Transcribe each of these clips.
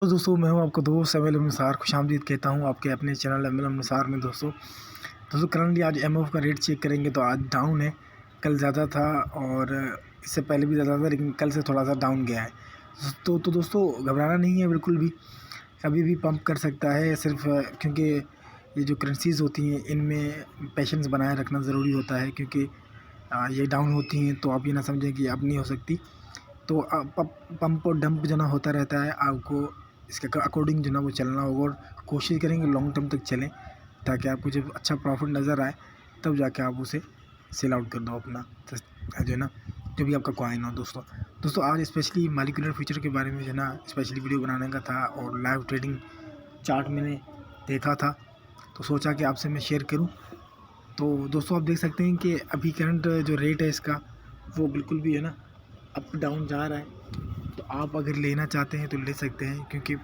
तो दोस्तों मैं हूं आपका दोस्त एमएल अनुसार, खुशामदीद कहता हूं आपके अपने चैनल एमएल अनुसार में। दोस्तों करंटली आज एमओएफ का रेट चेक करेंगे तो आज डाउन है। कल ज़्यादा था और इससे पहले भी ज़्यादा था, लेकिन कल से थोड़ा सा डाउन गया है। तो दोस्तों घबराना नहीं है बिल्कुल भी, कभी भी पंप कर सकता है। सिर्फ क्योंकि ये जो करेंसीज़ होती हैं इनमें पेशेंस बनाए रखना ज़रूरी होता है, क्योंकि ये डाउन होती हैं तो आप ये ना समझें कि अब नहीं हो सकती। तो पंप और डंप जो ना होता रहता है, आपको इसके अकॉर्डिंग जो ना वो चलना होगा और कोशिश करेंगे लॉन्ग टर्म तक चलें, ताकि आपको जब अच्छा प्रॉफिट नज़र आए तब जाके आप उसे सेल आउट कर दो अपना, जो है ना, जो भी आपका कॉइन हो। दोस्तों आज स्पेशली मॉलिक्यूलर फीचर के बारे में जो है ना स्पेशली वीडियो बनाने का था, और लाइव ट्रेडिंग चार्ट मैंने देखा था तो सोचा कि आपसे मैं शेयर करूं। तो दोस्तों आप देख सकते हैं कि अभी करंट जो रेट है इसका वो बिल्कुल भी है ना अप डाउन जा रहा है। तो आप अगर लेना चाहते हैं तो ले सकते हैं, क्योंकि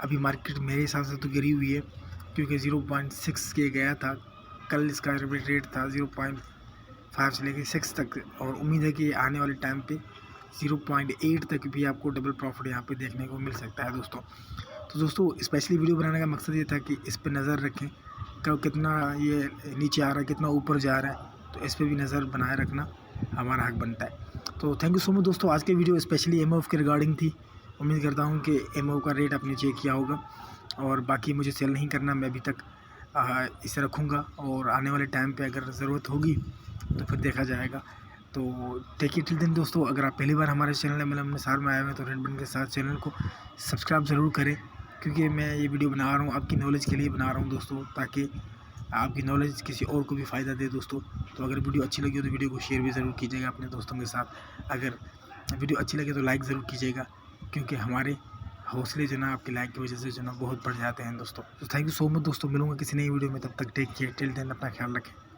अभी मार्केट मेरे हिसाब से तो गिरी हुई है, क्योंकि 0.6 के गया था। कल इसका रेट था 0.5 से लेकर 6 तक, और उम्मीद है कि आने वाले टाइम पे 0.8 तक भी आपको डबल प्रॉफिट यहाँ पे देखने को मिल सकता है तो दोस्तों स्पेशली वीडियो बनाने का मकसद ये था कि इस पर नज़र रखें, कब कितना ये नीचे आ रहा है, कितना ऊपर जा रहा है, तो इस पर भी नज़र बनाए रखना हमारा हक बनता है। तो थैंक यू सो मच दोस्तों। आज के वीडियो स्पेशली एमओएफ के रिगार्डिंग थी। उम्मीद करता हूँ कि एमओएफ का रेट आपने चेक किया होगा, और बाकी मुझे सेल नहीं करना, मैं अभी तक इसे रखूँगा, और आने वाले टाइम पे अगर ज़रूरत होगी तो फिर देखा जाएगा। तो टेक इट टिल देन दोस्तों, अगर आप पहली बार हमारे चैनल एमएल अनुसार में आए हुए हैं तो रेड बटन के साथ चैनल को सब्सक्राइब ज़रूर करें, क्योंकि मैं ये वीडियो बना रहा हूँ आपकी नॉलेज के लिए बना रहा हूँ दोस्तों, ताकि आपकी नॉलेज किसी और को भी फ़ायदा दे दोस्तों। तो अगर वीडियो अच्छी लगी हो तो वीडियो को शेयर भी ज़रूर कीजिएगा अपने दोस्तों के साथ। अगर वीडियो अच्छी लगे तो लाइक ज़रूर कीजिएगा, क्योंकि हमारे हौसले जो ना आपके लाइक की वजह से जो ना बहुत बढ़ जाते हैं दोस्तों। तो थैंक यू सो मच दोस्तों, मिलूंगा किसी नई वीडियो में, तब तक टेक केयर, टिल देन अपना ख्याल रखें।